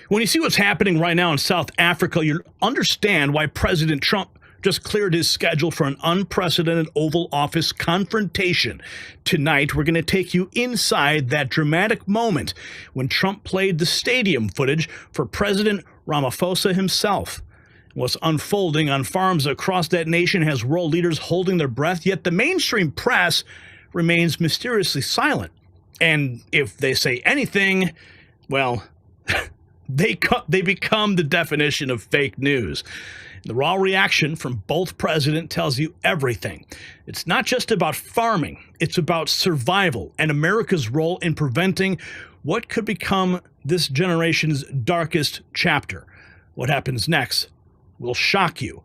When you see what's happening right now in South Africa, you understand why President Trump just cleared his schedule for an unprecedented Oval Office confrontation. Tonight, we're going to take you inside that dramatic moment when Trump played the stadium footage for President Ramaphosa himself. What's unfolding on farms across that nation has world leaders holding their breath, yet the mainstream press remains mysteriously silent. And if they say anything, well, they become the definition of fake news. The raw reaction from both presidents tells you everything. It's not just about farming, it's about survival and America's role in preventing what could become this generation's darkest chapter. What happens next will shock you.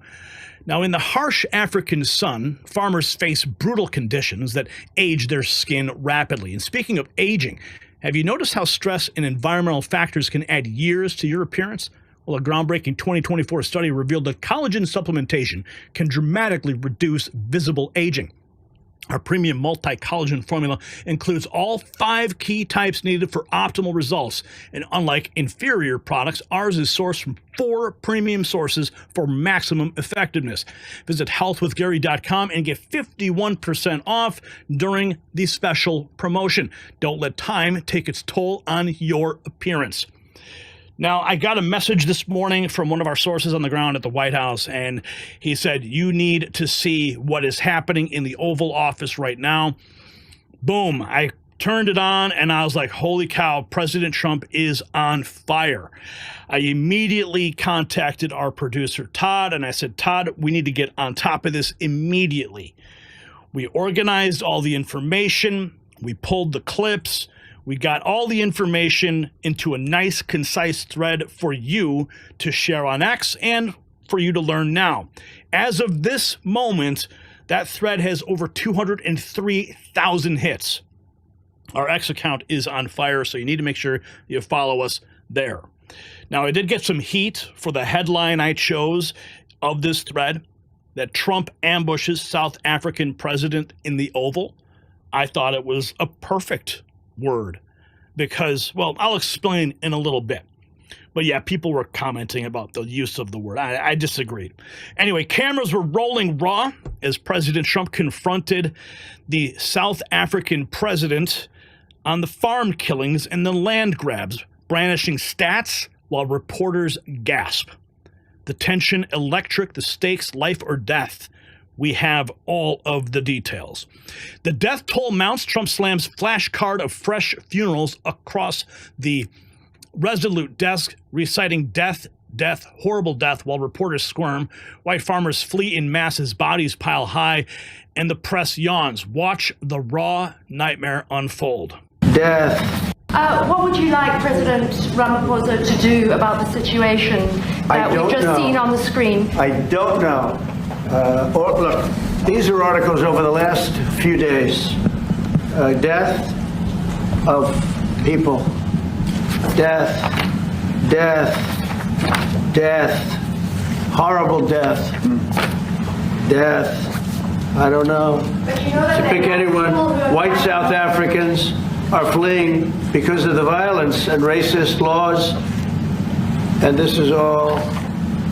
Now, in the harsh African sun, farmers face brutal conditions that age their skin rapidly. And speaking of aging, have you noticed how stress and environmental factors can add years to your appearance? Well, a groundbreaking 2024 study revealed that collagen supplementation can dramatically reduce visible aging. Our premium multi-collagen formula includes all 5 key types needed for optimal results. And unlike inferior products, ours is sourced from 4 premium sources for maximum effectiveness. Visit healthwithgary.com and get 51% off during the special promotion. Don't let time take its toll on your appearance. Now, I got a message this morning from one of our sources on the ground at the White House, and he said, you need to see what is happening in the Oval Office right now. Boom. I turned it on, and I was like, holy cow, President Trump is on fire. I immediately contacted our producer, Todd, and I said, Todd, we need to get on top of this immediately. We organized all the information. We pulled the clips. We got all the information into a nice, concise thread for you to share on X and for you to learn now. As of this moment, that thread has over 203,000 hits. Our X account is on fire, so you need to make sure you follow us there. Now, I did get some heat for the headline I chose of this thread, that Trump ambushes South African president in the Oval. I thought it was a perfect word because, well, I'll explain in a little bit. But yeah, people were commenting about the use of the word. I disagreed. Anyway, cameras were rolling raw as President Trump confronted the South African president on the farm killings and the land grabs, brandishing stats while reporters gasp. The tension electric, the stakes life or death. We have all of the details. The death toll mounts. Trump slams flashcard of fresh funerals across the resolute desk, reciting death, death, horrible death, while reporters squirm. White farmers flee in masses, bodies pile high, and the press yawns. Watch the raw nightmare unfold. Death. What would you like President Ramaphosa to do about the situation that we've just seen on the screen? I don't know. Look, these are articles over the last few days. Death of people. Death. Death. Death. Horrible death. Death. I don't know. But you know that to pick anyone, white South Africans are fleeing because of the violence and racist laws. And this is all.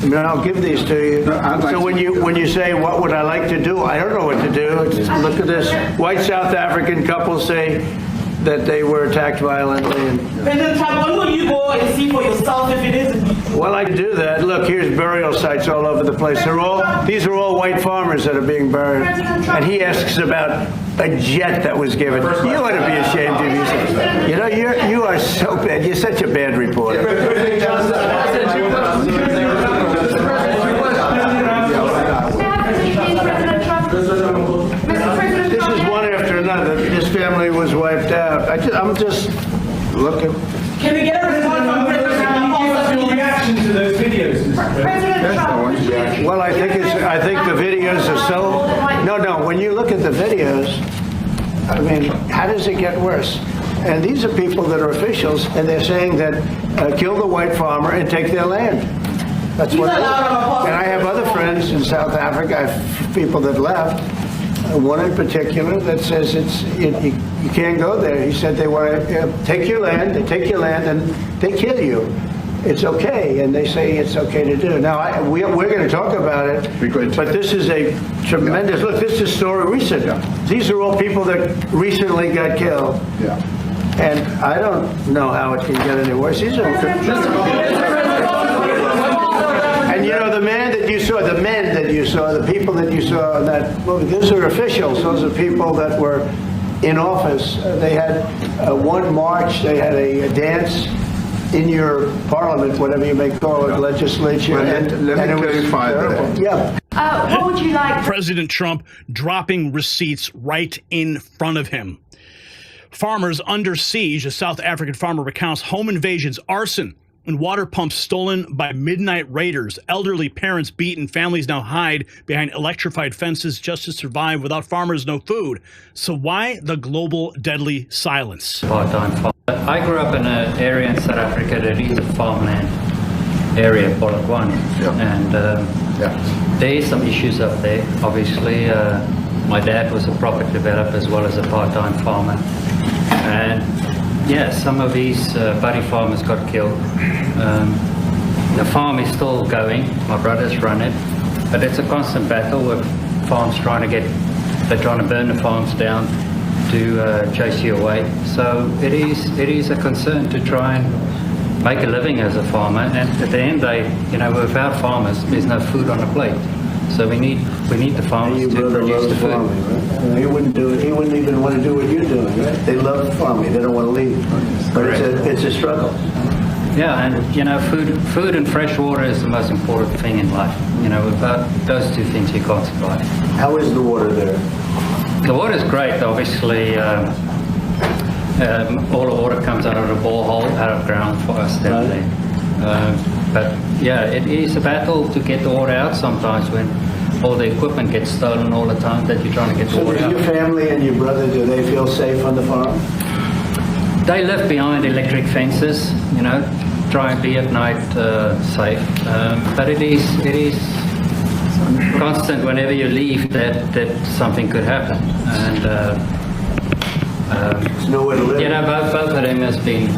I mean, I'll give these to you. So when you say, what would I like to do? I don't know what to do. Look at this. White South African couples say that they were attacked violently. President Trump, when will you go and see for yourself if it is? Well, I can do that. Look, here's burial sites all over the place. These are all white farmers that are being buried. And he asks about a jet that was given. You ought to be ashamed of yourself. You know, you are so bad. You're such a bad reporter. This is one after another. This family was wiped out. I'm just looking. Can we get a response from President Ramaphosa? Your reaction to those videos? President Trump. Well, I think the videos are so. No. When you look at the videos, I mean, how does it get worse? And these are people that are officials, and they're saying that kill the white farmer and take their land. That's what. And I have other friends in South Africa. I have people that left. One in particular that says you can't go there. He said they want to take your land, they take your land, and they kill you. it's okay, and they say it's okay to do. Now, we're going to talk about it, but this is a tremendous, look, this is story recent. These are all people that recently got killed. Yeah. And I don't know how it can get any worse. These are, and you know, the men that you saw, the people that you saw in that movie, those are officials. Those are people that were in office. They had one march, they had a dance in your parliament, whatever you may call it, legislature. Well, let me clarify that. Yeah. What would you like? President Trump dropping receipts right in front of him. Farmers under siege. A South African farmer recounts home invasions, arson, and water pumps stolen by midnight raiders. Elderly parents beaten. Families now hide behind electrified fences just to survive. Without farmers, no food. So why the global deadly silence? Part-time farm. I grew up in an area in South Africa that is a farmland area, Collagen, and there is some issues up there. Obviously, my dad was a property developer as well as a part-time farmer, and yeah, some of these buddy farmers got killed. The farm is still going. My brothers run it, but it's a constant battle with farms they're trying to burn the farms down to chase you away. So it is a concern to try and make a living as a farmer. And at the end, without farmers, there's no food on the plate. So we need the farmers to produce the food. Farming, right? He wouldn't do it. He wouldn't even want to do what you're doing, right? They love farming. They don't want to leave. But it's a struggle. Yeah, and food and fresh water is the most important thing in life. Without those two things, you can't survive. How is the water there? The water is great, obviously. All the water comes out of the borehole, out of ground for us down there. But yeah, it is a battle to get the water out sometimes when all the equipment gets stolen all the time that you're trying to get the water out. So your family and your brother, do they feel safe on the farm? They live behind electric fences, try and be at night safe. But it is constant whenever you leave that something could happen. And There's nowhere to live. both of them has been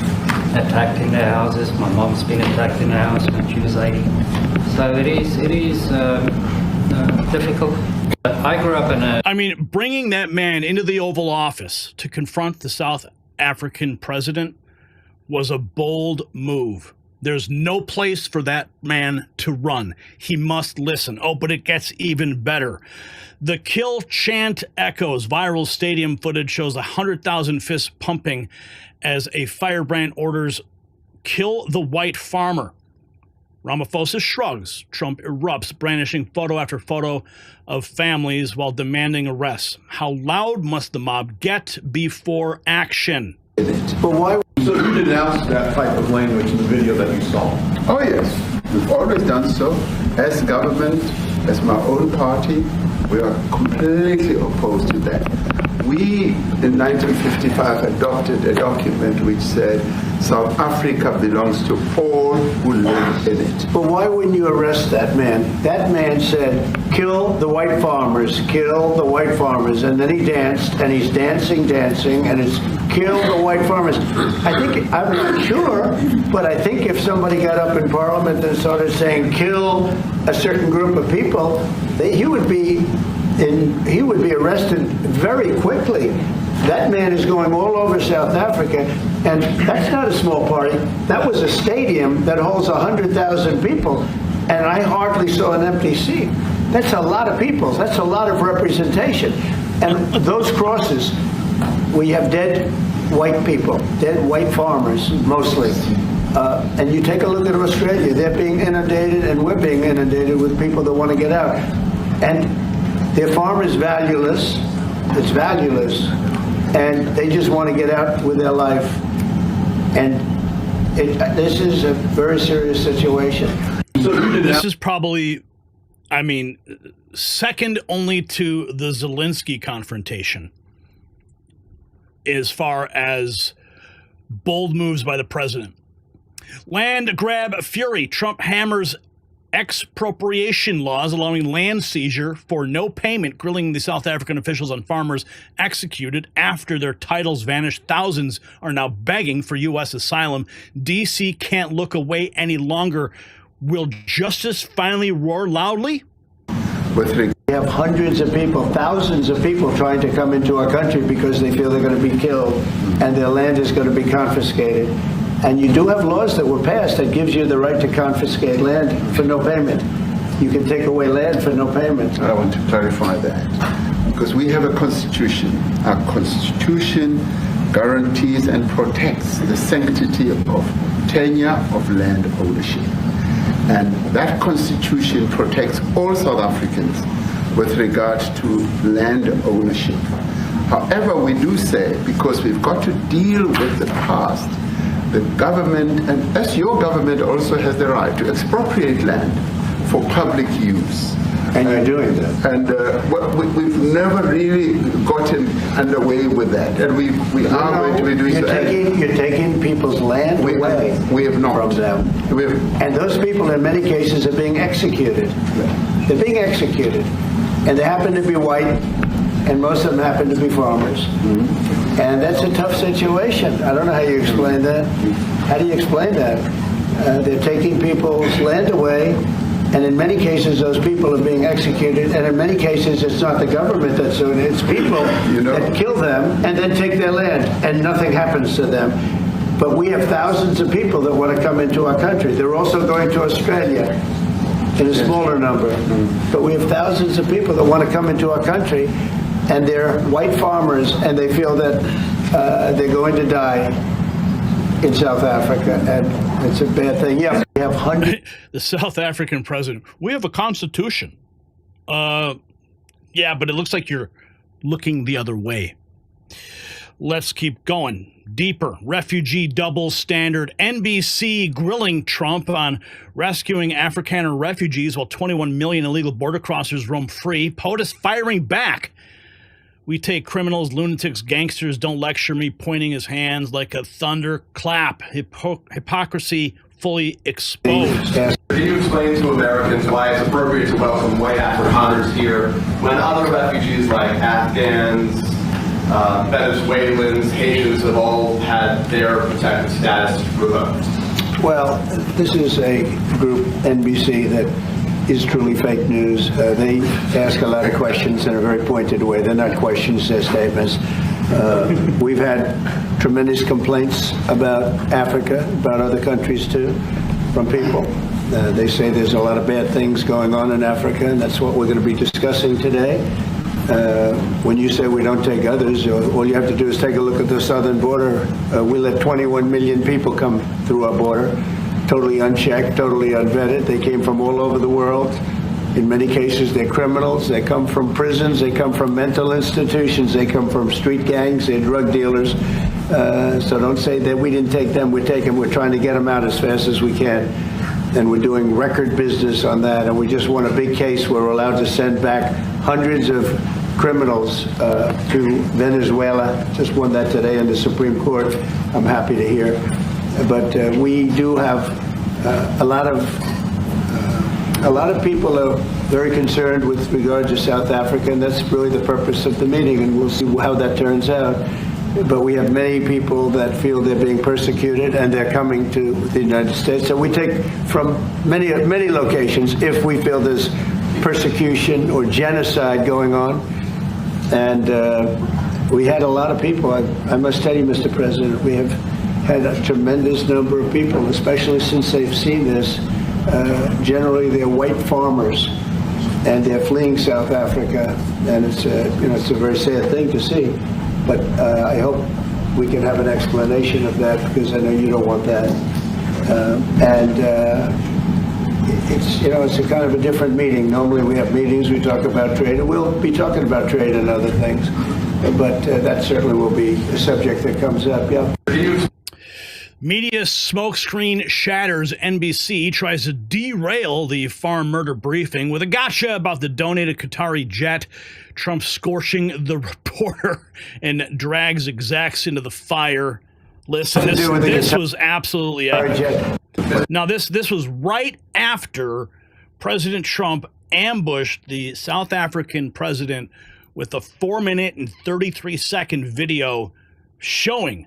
attacked in their houses. My mom's been attacked in her house when she was 80. So it is difficult. I grew up in a... I mean, bringing that man into the Oval Office to confront the South African president was a bold move. There's no place for that man to run. He must listen. Oh, but it gets even better. The Kill Chant echoes. Viral stadium footage shows 100,000 fists pumping as a firebrand orders, "Kill the white farmer." Ramaphosa shrugs. Trump erupts, brandishing photo after photo of families while demanding arrests. How loud must the mob get before action? But why? So you denounced that type of language in the video that you saw? Oh yes, we've always done so. As government, as my own party, we are completely opposed to that. We, in 1955, adopted a document which said South Africa belongs to all who live in it. But why wouldn't you arrest that man? That man said, "Kill the white farmers, kill the white farmers." And then he danced, and he's dancing, and it's "Kill the white farmers." I'm not sure, but I think if somebody got up in Parliament and started saying, "Kill a certain group of people," he would be arrested very quickly. That man is going all over South Africa, and that's not a small party. That was a stadium that holds 100,000 people, and I hardly saw an empty seat. That's a lot of people. That's a lot of representation. And those crosses, we have dead white people, dead white farmers, mostly. And you take a look at Australia, they're being inundated, and we're being inundated with people that want to get out. And their farm is valueless. It's valueless. And they just want to get out with their life. And this is a very serious situation. This is probably, second only to the Zelensky confrontation as far as bold moves by the president. Land grab fury. Trump hammers expropriation laws allowing land seizure for no payment, grilling the South African officials on farmers executed after their titles vanished. Thousands are now begging for U.S. asylum. D.C. can't look away any longer. Will justice finally roar loudly? We have hundreds of people, thousands of people trying to come into our country because they feel they're going to be killed and their land is going to be confiscated. And you do have laws that were passed that gives you the right to confiscate land for no payment. You can take away land for no payment. I want to clarify that because we have a constitution. Our constitution guarantees and protects the sanctity of tenure of land ownership. And that constitution protects all South Africans with regard to land ownership. However, we do say, because we've got to deal with the past, the government, and as your government also has the right to expropriate land for public use. And you're doing that. And we've never really gotten underway with that. And we are going to be doing so. You're taking people's land away. We have not. From them. And those people, in many cases, are being executed. They're being executed. And they happen to be white, and most of them happen to be farmers. Mm-hmm. And that's a tough situation. I don't know how you explain that. How do you explain that? They're taking people's land away, and in many cases, those people are being executed, and in many cases, it's not the government that's doing it, it's people that kill them and then take their land, and nothing happens to them. But we have thousands of people that want to come into our country. They're also going to Australia in a smaller number. But we have thousands of people that want to come into our country, and they're white farmers, and they feel that they're going to die in South Africa, and it's a bad thing. Yeah, we have hundreds. The South African president. We have a constitution. Yeah, but it looks like you're looking the other way. Let's keep going. Deeper. Refugee double standard. NBC grilling Trump on rescuing Afrikaner refugees while 21 million illegal border crossers roam free. POTUS firing back. We take criminals, lunatics, gangsters, don't lecture me, pointing his hands like a thunderclap. Hypocrisy fully exposed. Can you explain to Americans why it's appropriate to welcome white Afrikaners here when other refugees like Afghans, Venezuelans, Haitians have all had their protected status revoked? Well, this is a group, NBC, that is truly fake news. They ask a lot of questions in a very pointed way. They're not questions, they're statements. We've had tremendous complaints about Africa, about other countries too, from people. They say there's a lot of bad things going on in Africa, and that's what we're going to be discussing today. When you say we don't take others, all you have to do is take a look at the southern border. We let 21 million people come through our border, totally unchecked, totally unvetted. They came from all over the world. In many cases, they're criminals. They come from prisons. They come from mental institutions. They come from street gangs. They're drug dealers. So don't say that we didn't take them. We're trying to get them out as fast as we can. And we're doing record business on that. And we just won a big case where we're allowed to send back hundreds of criminals to Venezuela. Just won that today in the Supreme Court. I'm happy to hear. But we do have a lot of people are very concerned with regard to South Africa, and that's really the purpose of the meeting, and we'll see how that turns out. But we have many people that feel they're being persecuted, and they're coming to the United States. So we take from many locations if we feel there's persecution or genocide going on. And we had a lot of people. I must tell you, Mr. President, we have had a tremendous number of people, especially since they've seen this. Generally, they're white farmers, and they're fleeing South Africa, and it's it's a very sad thing to see. But I hope we can have an explanation of that, because I know you don't want that. It's a kind of a different meeting. Normally, we have meetings, we talk about trade, and we'll be talking about trade and other things. But that certainly will be a subject that comes up. Yeah. Media smokescreen Shatters. NBC tries to derail the farm murder briefing with a gotcha about the donated Qatari jet. Trump scorching the reporter and drags execs into the fire. Listen, this was absolutely epic. Now, this was right after President Trump ambushed the South African president with a 4-minute and 33-second video showing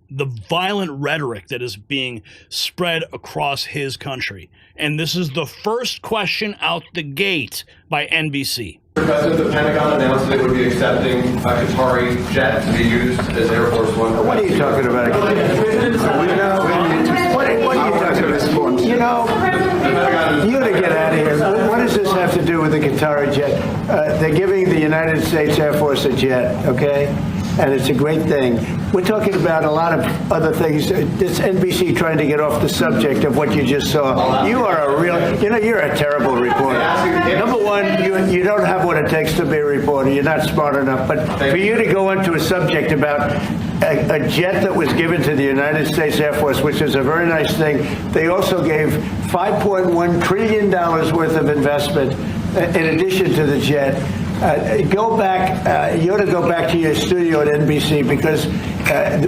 the violent rhetoric that is being spread across his country. And this is the first question out the gate by NBC. President, the Pentagon announced that it would be accepting a Qatari jet to be used as Air Force One. What are you talking about? What are you talking about? You know, you got to get out of here. What does this have to do with the Qatari jet? They're giving the United States Air Force a jet, okay? And it's a great thing. We're talking about a lot of other things. It's NBC trying to get off the subject of what you just saw. You are a real, you're a terrible reporter. Number one, you don't have what it takes to be a reporter. You're not smart enough. But for you to go into a subject about a jet that was given to the United States Air Force, which is a very nice thing. They also gave $5.1 trillion worth of investment in addition to the jet. Go back, you ought to go back to your studio at NBC, because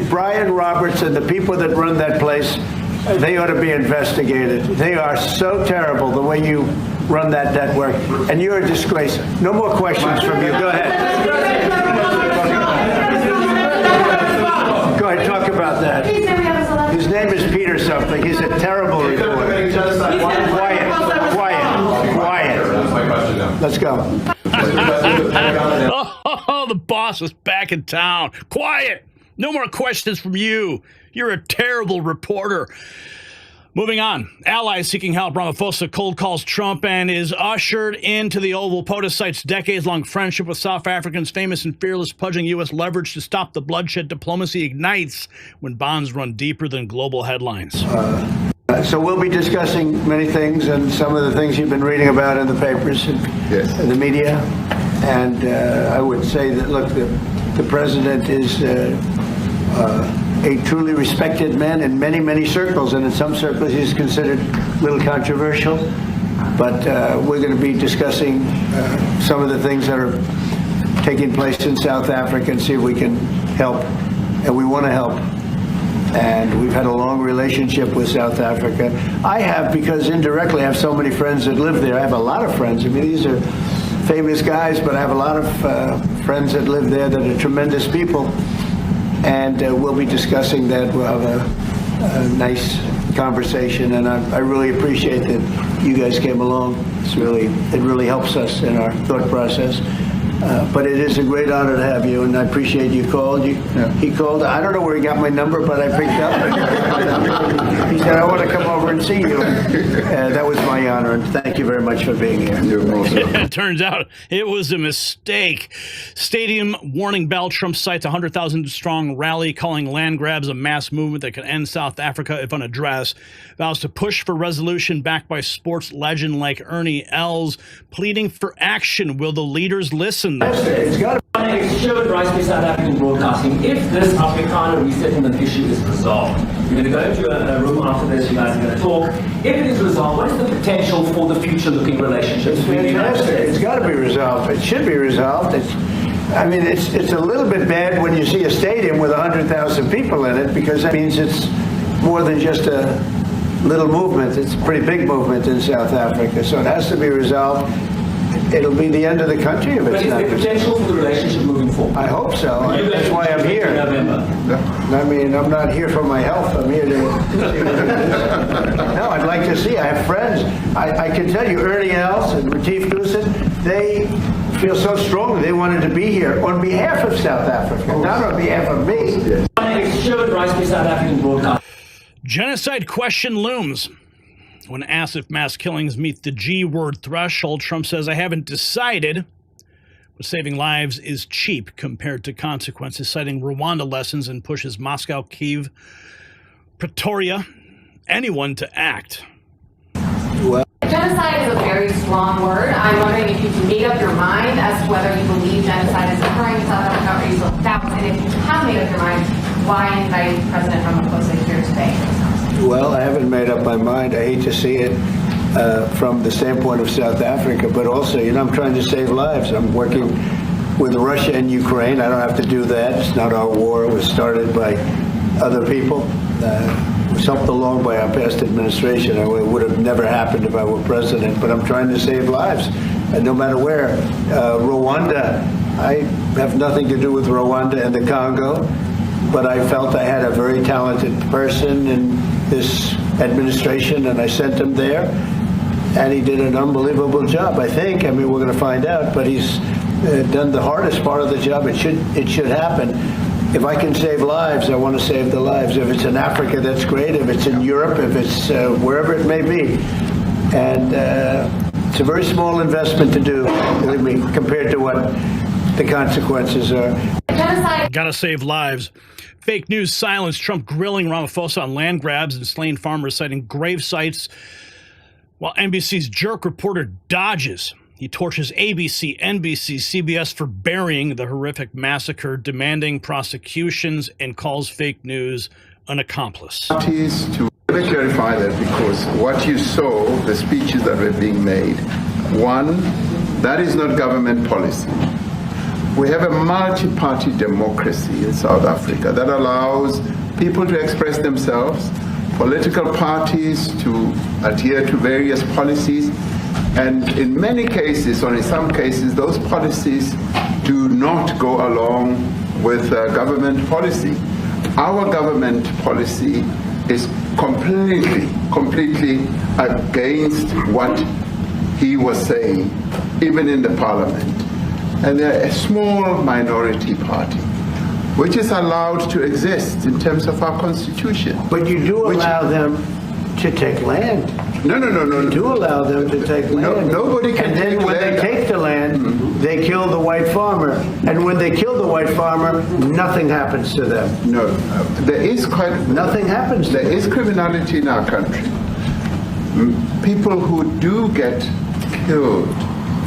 Brian Roberts and the people that run that place, they ought to be investigated. They are so terrible the way you run that network, and you're a disgrace. No more questions from you. Go ahead. Go ahead, talk about that. His name is Peter something. He's a terrible reporter. Quiet. That's my question now. Let's go. Oh, the boss is back in town. Quiet. No more questions from you. You're a terrible reporter. Moving on. Allies seeking help. Ramaphosa cold calls Trump and is ushered into the Oval. POTUS cites decades-long friendship with South Africans. Famous and fearless pudging U.S. leverage to stop the bloodshed. Diplomacy ignites when bonds run deeper than global headlines. So we'll be discussing many things, and some of the things you've been reading about in the papers and the media. And I would say that, look, the president is a truly respected man in many, many circles, and in some circles he's considered a little controversial. But we're going to be discussing some of the things that are taking place in South Africa and see if we can help. And we want to help. And we've had a long relationship with South Africa. I have, because indirectly I have so many friends that live there. I have a lot of friends. I mean, these are famous guys, but I have a lot of friends that live there that are tremendous people. And we'll be discussing that. We'll have a nice conversation, and I really appreciate that you guys came along. It really helps us in our thought process. But it is a great honor to have you, and I appreciate you called. He called. I don't know where he got my number, but I picked up. He said, I want to come over and see you. That was my honor, and thank you very much for being here. It turns out it was a mistake. Stadium warning bell. Trump cites 100,000-strong rally calling land grabs a mass movement that could end South Africa if unaddressed. Vows to push for resolution backed by sports legend like Ernie Els, pleading for action. Will the leaders listen? It's got It should rise to South African broadcasting if this Afrikaner resettlement issue is resolved. You're going to go into a room after this, you guys are going to talk. If it is resolved, what is the potential for the future-looking relationships? It's fantastic. It's got to be resolved. It should be resolved. It's a little bit bad when you see a stadium with 100,000 people in it, because that means it's more than just a little movement. It's a pretty big movement in South Africa, so it has to be resolved. It'll be the end of the country if it's not. But is there potential for the relationship moving forward? I hope so. That's why I'm here. I mean, I'm not here for my health. I'm here to... No, I'd like to see. I have friends. I can tell you, Ernie Els and Retief Goosen, they feel so strongly they wanted to be here on behalf of South Africa, not on behalf of me. It should rise to South African broadcast. Genocide question looms. When asked if mass killings meet the G-word threshold, Trump says, I haven't decided, but saving lives is cheap compared to consequences, citing Rwanda lessons, and pushes Moscow, Kyiv, Pretoria, anyone to act. Well, genocide is a very strong word. I'm wondering if you've made up your mind as to whether you believe genocide is occurring in South Africa, or you still doubt, and if you have made up your mind, why invite President Ramaphosa here today? Well, I haven't made up my mind. I hate to see it from the standpoint of South Africa, but also, I'm trying to save lives. I'm working with Russia and Ukraine. I don't have to do that. It's not our war. It was started by other people. was helped along by our past administration. It would have never happened if I were president, but I'm trying to save lives. And no matter where, Rwanda, I have nothing to do with Rwanda and the Congo, but I felt I had a very talented person in this administration, and I sent him there, and he did an unbelievable job, I think. I mean, we're going to find out, but he's done the hardest part of the job. It should happen. If I can save lives, I want to save the lives. If it's in Africa, that's great. If it's in Europe, if it's wherever it may be. And it's a very small investment to do, believe me, compared to what the consequences are. Gotta save lives. Fake news silence. Trump grilling Ramaphosa on land grabs and slain farmers, citing grave sites, while NBC's jerk reporter dodges. He torches ABC, NBC, CBS for burying the horrific massacre, demanding prosecutions, and calls fake news an accomplice. Parties to clarify that, because what you saw, the speeches that were being made, one, that is not government policy. We have a multi-party democracy in South Africa that allows people to express themselves, political parties to adhere to various policies, and in many cases, or in some cases, those policies do not go along with government policy. Our government policy is completely against what he was saying, even in the parliament. And they're a small minority party, which is allowed to exist in terms of our constitution. But you do allow them to take land. No. You do allow them to take land. Nobody can take land. And then when they take the land, they kill the white farmer. And when they kill the white farmer, nothing happens to them. No, there is nothing happens to them. There is criminality in our country. People who do get killed,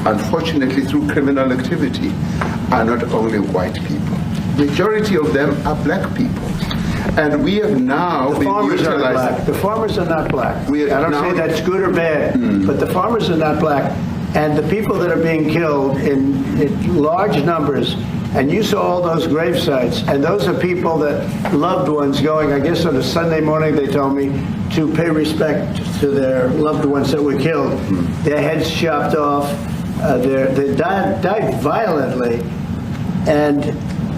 unfortunately, through criminal activity, are not only white people. Majority of them are black people. And we have now been utilizing... The farmers are not black. I don't now, say that's good or bad, but the farmers are not black. And the people that are being killed in large numbers, and you saw all those grave sites, and those are people that loved ones going, I guess on a Sunday morning, they told me, to pay respect to their loved ones that were killed. Their heads chopped off. They died violently. And,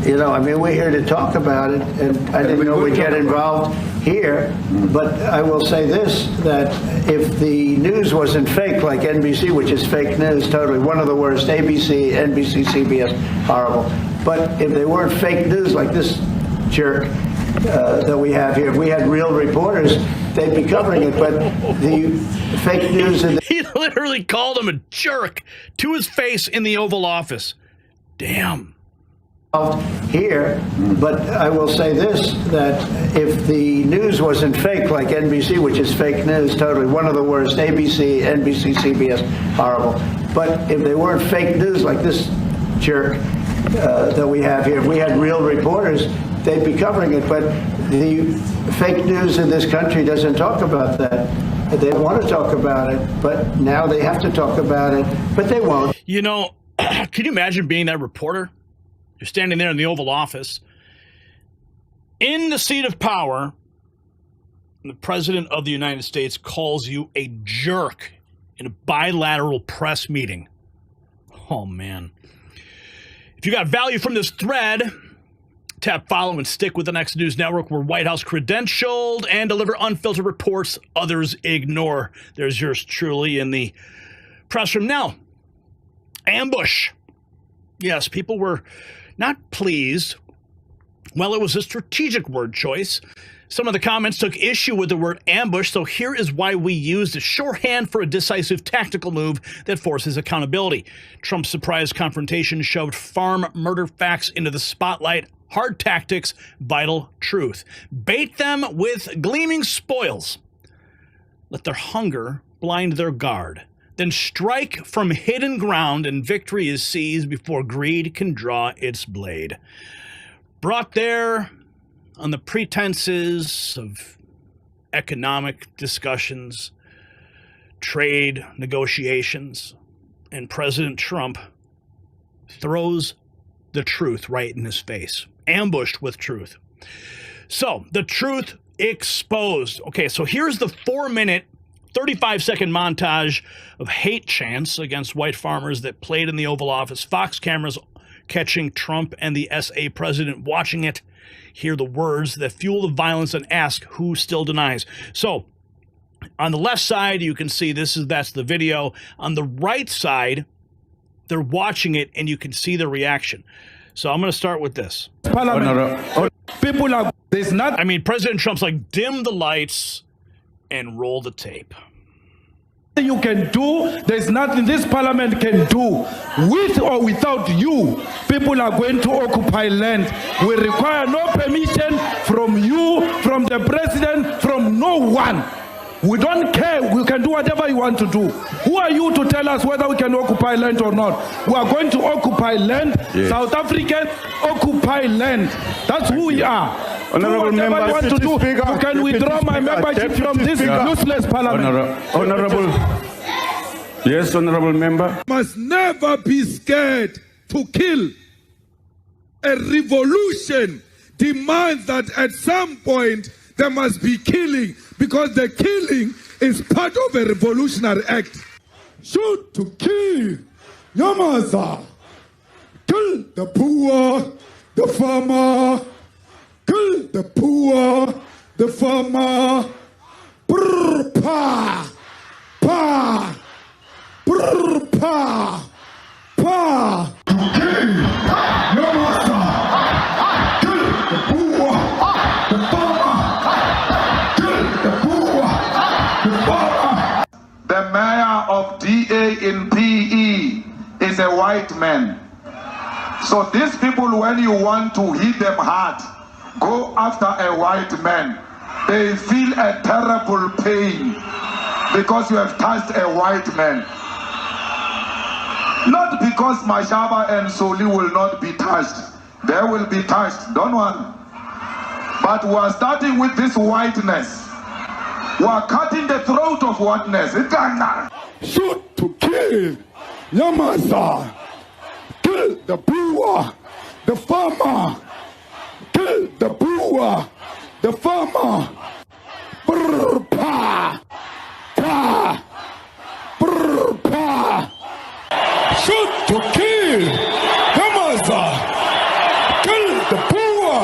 you know, I mean, we're here to talk about it, and I didn't know we'd get involved here, but I will say this, that if the news wasn't fake, like NBC, which is fake news, totally, one of the worst, ABC, NBC, CBS, horrible, but if they weren't fake news like this jerk that we have here, if we had real reporters, they'd be covering it, but the fake news... He literally called him a jerk to his face in the Oval Office. Damn. Here, but I will say this, that if the news wasn't fake, like NBC, which is fake news, totally, one of the worst, ABC, NBC, CBS, horrible, but if they weren't fake news like this jerk that we have here, if we had real reporters, they'd be covering it, but the fake news in this country doesn't talk about that. They want to talk about it, but now they have to talk about it, but they won't. You know, can you imagine being that reporter? You're standing there in the Oval Office, in the seat of power, and the President of the United States calls you a jerk in a bilateral press meeting. Oh, man. If you got value from this thread, tap follow and stick with the Next News Network. We're White House credentialed and deliver unfiltered reports others ignore. There's yours truly in the press room. Now, ambush. Yes, people were not pleased. Well, it was a strategic word choice. Some of the comments took issue with the word ambush, so here is why we used a shorthand for a decisive tactical move that forces accountability. Trump's surprise confrontation shoved farm murder facts into the spotlight. Hard tactics, vital truth. Bait them with gleaming spoils. Let their hunger blind their guard. Then strike from hidden ground, and victory is seized before greed can draw its blade. Brought there on the pretenses of economic discussions, trade negotiations, and President Trump throws the truth right in his face, ambushed with truth. So the truth exposed. Okay, so here's the 4-minute, 35-second montage of hate chants against white farmers that played in the Oval Office. Fox cameras catching Trump and the SA president watching it, hear the words that fuel the violence, and ask who still denies. So on the left side, you can see that's the video. On the right side, they're watching it, and you can see the reaction. So I'm going to start with this. People are, there's not. I mean, President Trump's like, dim the lights and roll the tape. You can do, there's nothing this parliament can do. With or without you, people are going to occupy land. We require no permission from you, from the president, from no one. We don't care. We can do whatever you want to do. Who are you to tell us whether we can occupy land or not? We are going to occupy land. Yes. South African occupy land. That's who we are. Honorable member, you want to do, you can withdraw my membership from this useless parliament. Honorable. Yes, honorable member. Must never be scared to kill. A revolution demands that at some point there must be killing, because the killing is part of a revolutionary act. Shoot to kill. Yamaza. Kill the poor, the farmer. Kill the poor, the farmer. Brr, pa, pa, brr, pa, pa. To kill. Yamaza. Kill the poor, the farmer. The mayor of DA in PE is a white man. So these people, when you want to hit them hard, go after a white man. They feel a terrible pain because you have touched a white man. Not because Mashaba and Soli will not be touched. They will be touched, don't worry. But we are starting with this whiteness. We are cutting the throat of whiteness. Shoot to kill. Yamaza. Kill the poor, the farmer. Kill the poor, the farmer. Brr, pa, pa, brr, pa. Shoot to kill. Yamaza. Kill the poor,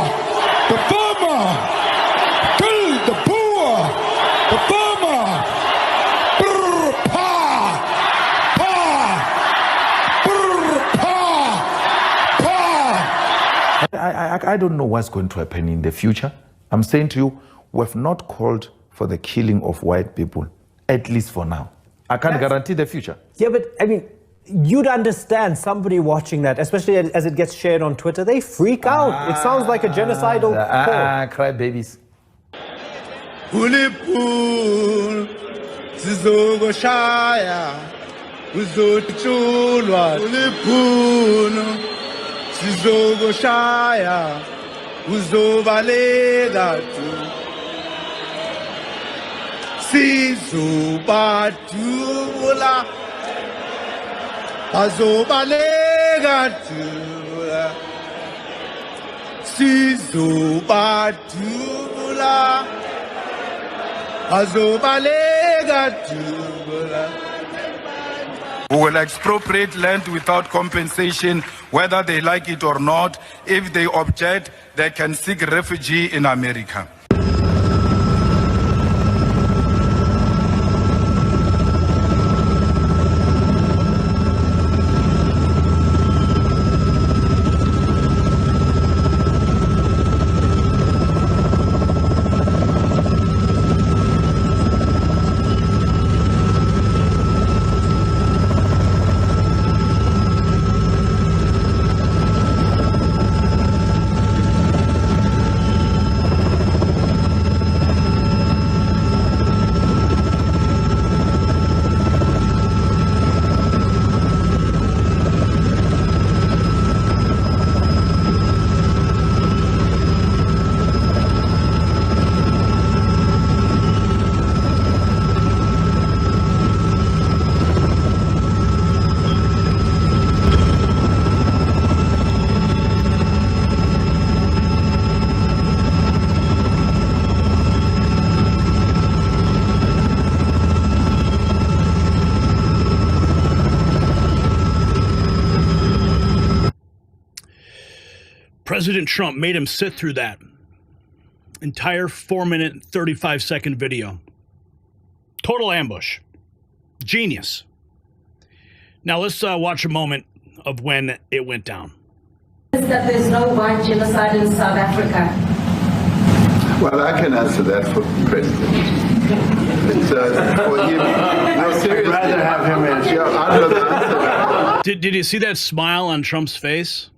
the farmer. Kill the poor, the farmer. Brr, pa, pa, brr, pa, pa. I don't know what's going to happen in the future. I'm saying to you, we have not called for the killing of white people, at least for now. I can't guarantee the future. Yeah, but I mean, you'd understand somebody watching that, especially as it gets shared on Twitter, they freak out. It sounds like a genocidal call. Cry babies. Ulipul, sizogo shaya, uzochulwa. Ulipul, sizogo shaya, uzobalega tu. Sizobatula, azobalega tu. Sizobatula. We will expropriate land without compensation, whether they like it or not. If they object, they can seek refugee in America. President Trump made him sit through that entire 4-minute, 35-second video. Total ambush. Genius. Now let's watch a moment of when it went down. That there's no white genocide in South Africa. Well, I can answer that for the President. It's, for him, no, seriously. I'd rather have him answer. Yeah, I'd rather answer that. Did you see that smile on Trump's face?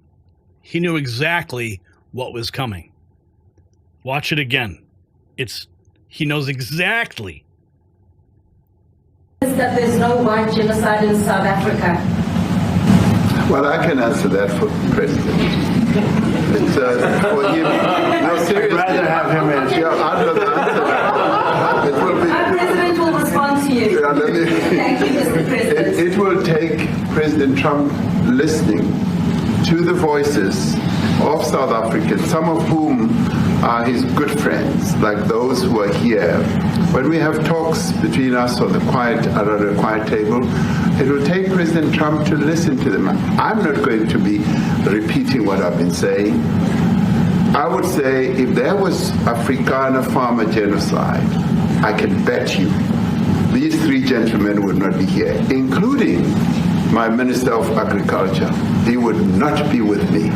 He knew exactly what was coming. Watch it again. He knows exactly. That there's no white genocide in South Africa. Well, I can answer that for the President. It's, for him, no, seriously. I'd rather have him answer. Yeah, I'd rather answer that. It will be, Our President will respond to you. Yeah, Thank you, Mr. President. It will take President Trump listening to the voices of South Africans, some of whom are his good friends, like those who are here. When we have talks between us on the quiet table, it will take President Trump to listen to them. I'm not going to be repeating what I've been saying. I would say if there was Afrikaner farmer genocide, I can bet you these three gentlemen would not be here, including my Minister of Agriculture. He would not be with me.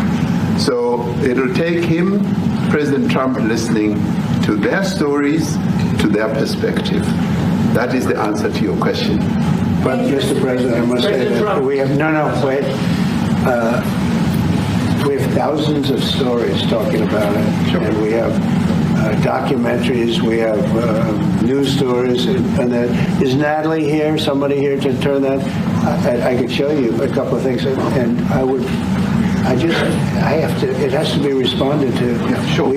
So it'll take him, President Trump, listening to their stories, to their perspective. That is the answer to your question. But, Mr. President, I must say that we have, wait. We have thousands of stories talking about it. Sure. And we have documentaries, we have news stories, and then is Natalie here? Somebody here to turn that? I could show you a couple of things, and it has to be responded to. Yeah, sure.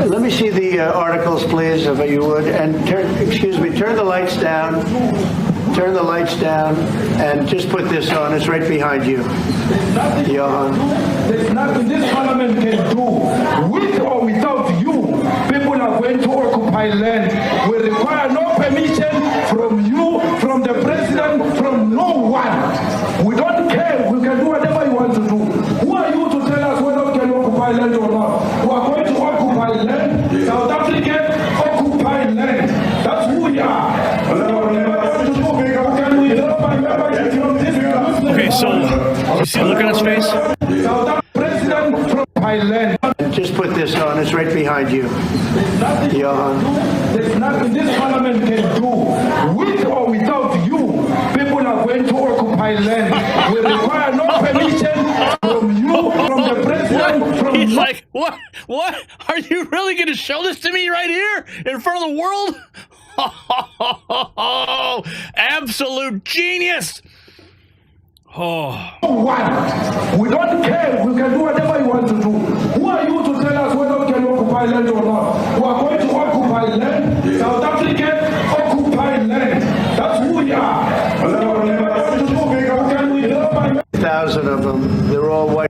Let me see the articles, please, if you would, and turn the lights down. Turn the lights down, and just put this on. It's right behind you. Johan. There's nothing this parliament can do. With or without you, people are going to occupy land. We require no permission from you, from the president, from no one. We don't care. We can do whatever you want to do. Who are you to tell us whether we can occupy land or not? We are going to occupy land. South African occupy land. That's who we are. Okay, so you see the look on his face? Just put this on. It's right behind you. Johan. There's nothing this parliament can do. With or without you, people are going to occupy land. We require no permission from you, from the president, from... He's like, what? What? Are you really going to show this to me right here in front of the world? Oh, absolute genius. Oh. What? We don't care. We can do whatever you want to do. Who are you to tell us whether we can occupy land or not? We are going to occupy land. South African occupy land. That's who we are. 1,000 of them. They're all white.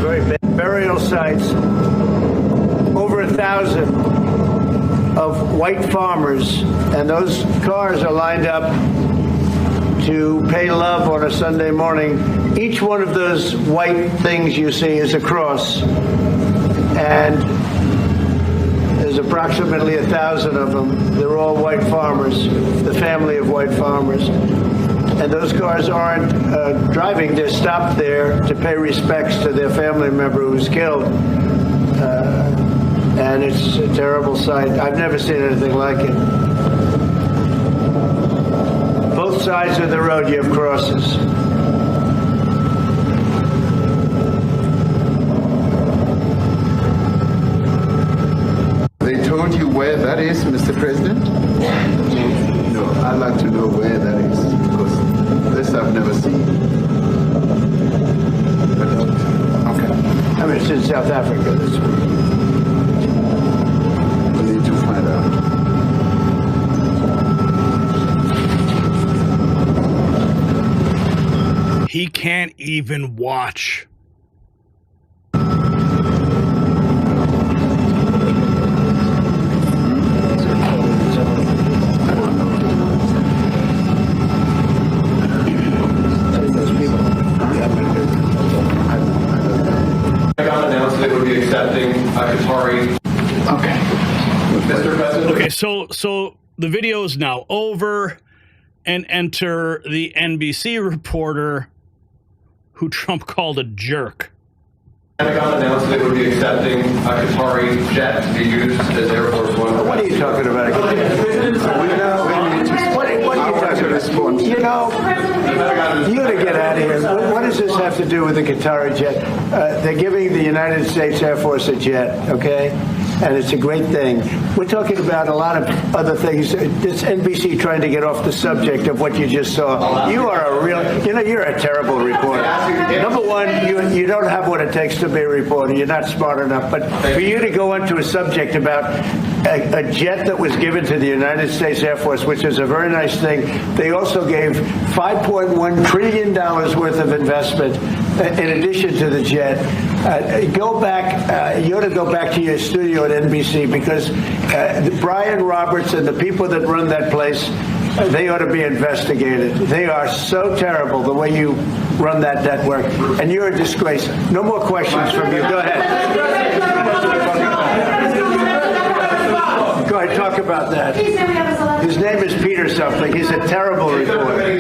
Very bad. Burial sites. Over 1,000. Of white farmers, and those cars are lined up to pay love on a Sunday morning. Each one of those white things you see is a cross, and there's approximately 1,000 of them. They're all white farmers, the family of white farmers. And those cars aren't driving, they're stopped there to pay respects to their family member who was killed. And it's a terrible sight. I've never seen anything like it. Both sides of the road you have crosses. They told you where that is, Mr. President? No, I'd like to know where that is, because this I've never seen. Okay. I mean, it's in South Africa. We need to find out. He can't even watch. Mr. President. Okay, so the video is now over, and enter the NBC reporter who Trump called a jerk. The Pentagon announced they would be accepting a Qatari jet to be used as Air Force One. What are you talking about? What are you talking about? You know, you gotta get out of here. What does this have to do with the Qatari jet? They're giving the United States Air Force a jet, okay? And it's a great thing. We're talking about a lot of other things. It's NBC trying to get off the subject of what you just saw. You are a real, you're a terrible reporter. Number one, you don't have what it takes to be a reporter. You're not smart enough. But for you to go into a subject about a jet that was given to the United States Air Force, which is a very nice thing. They also gave $5.1 trillion worth of investment in addition to the jet. Go back, you ought to go back to your studio at NBC, because Brian Roberts and the people that run that place, they ought to be investigated. They are so terrible the way you run that network, and you're a disgrace. No more questions from you. Go ahead. Go ahead, talk about that. His name is Peter something. He's a terrible reporter.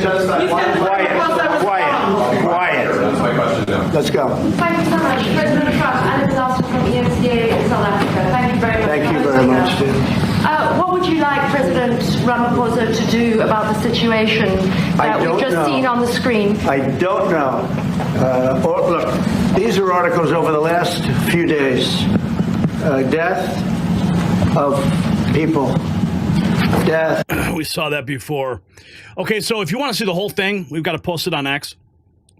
Quiet. That's my question now. Let's go. Thank you so much. President Trump, and a disaster from EMCA in South Africa. Thank you very much. Thank you very much. What would you like President Ramaphosa to do about the situation that we've just seen on the screen? I don't know. Look, these are articles over the last few days. Death of people. Death. We saw that before. Okay, so if you want to see the whole thing, we've got to post it on X.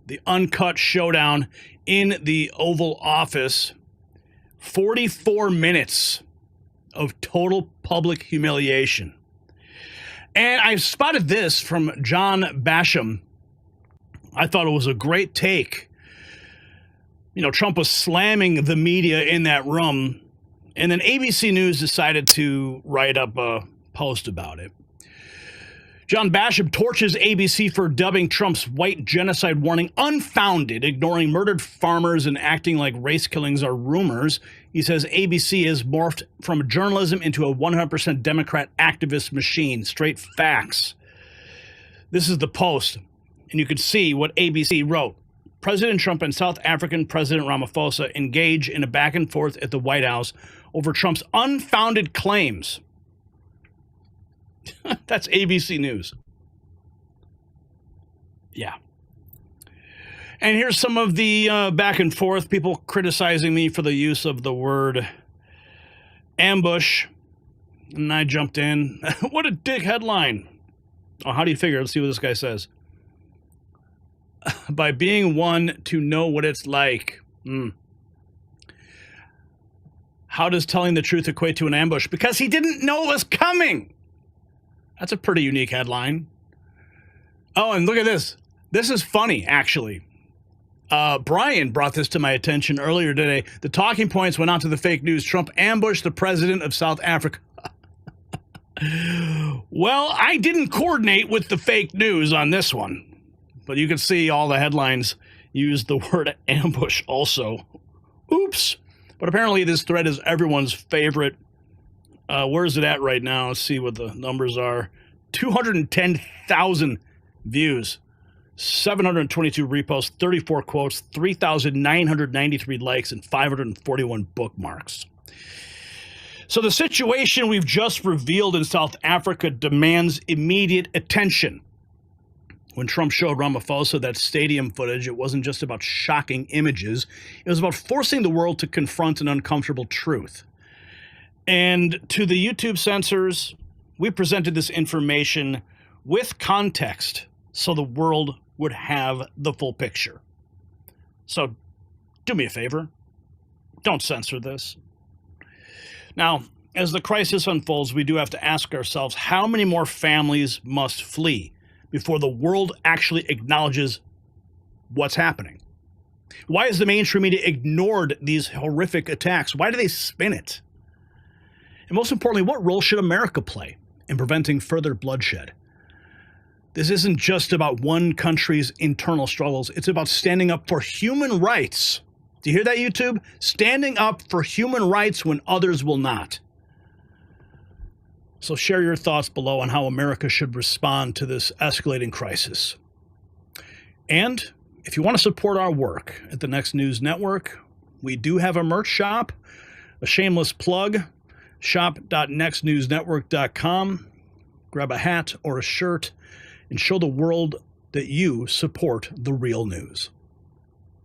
The uncut showdown in the Oval Office. 44 minutes of total public humiliation. And I spotted this from John Basham. I thought it was a great take. Trump was slamming the media in that room, and then ABC News decided to write up a post about it. John Basham torches ABC for dubbing Trump's white genocide warning unfounded, ignoring murdered farmers and acting like race killings are rumors. He says ABC has morphed from journalism into a 100% Democrat activist machine. Straight facts. This is the post, and you can see what ABC wrote. President Trump and South African President Ramaphosa engage in a back and forth at the White House over Trump's unfounded claims. That's ABC News. Yeah. And here's some of the back and forth, people criticizing me for the use of the word ambush. And I jumped in. What a dick headline. Oh, how do you figure? Let's see what this guy says. By being one to know what it's like. How does telling the truth equate to an ambush? Because he didn't know it was coming. That's a pretty unique headline. Oh, and look at this. This is funny, actually. Brian brought this to my attention earlier today. The talking points went out to the fake news. Trump ambushed the president of South Africa. Well, I didn't coordinate with the fake news on this one. But you can see all the headlines use the word ambush also. Oops. But apparently this thread is everyone's favorite. Where is it at right now? Let's see what the numbers are. 210,000 views, 722 reposts, 34 quotes, 3,993 likes, and 541 bookmarks. So the situation we've just revealed in South Africa demands immediate attention. When Trump showed Ramaphosa that stadium footage, it wasn't just about shocking images. It was about forcing the world to confront an uncomfortable truth. And to the YouTube censors, we presented this information with context so the world would have the full picture. So do me a favor. Don't censor this. Now, as the crisis unfolds, we do have to ask ourselves, how many more families must flee before the world actually acknowledges what's happening? Why has the mainstream media ignored these horrific attacks? Why do they spin it? And most importantly, what role should America play in preventing further bloodshed? This isn't just about one country's internal struggles. It's about standing up for human rights. Do you hear that, YouTube? Standing up for human rights when others will not. So share your thoughts below on how America should respond to this escalating crisis. And if you want to support our work at the Next News Network, we do have a merch shop, a shameless plug, shop.nextnewsnetwork.com. Grab a hat or a shirt and show the world that you support the real news.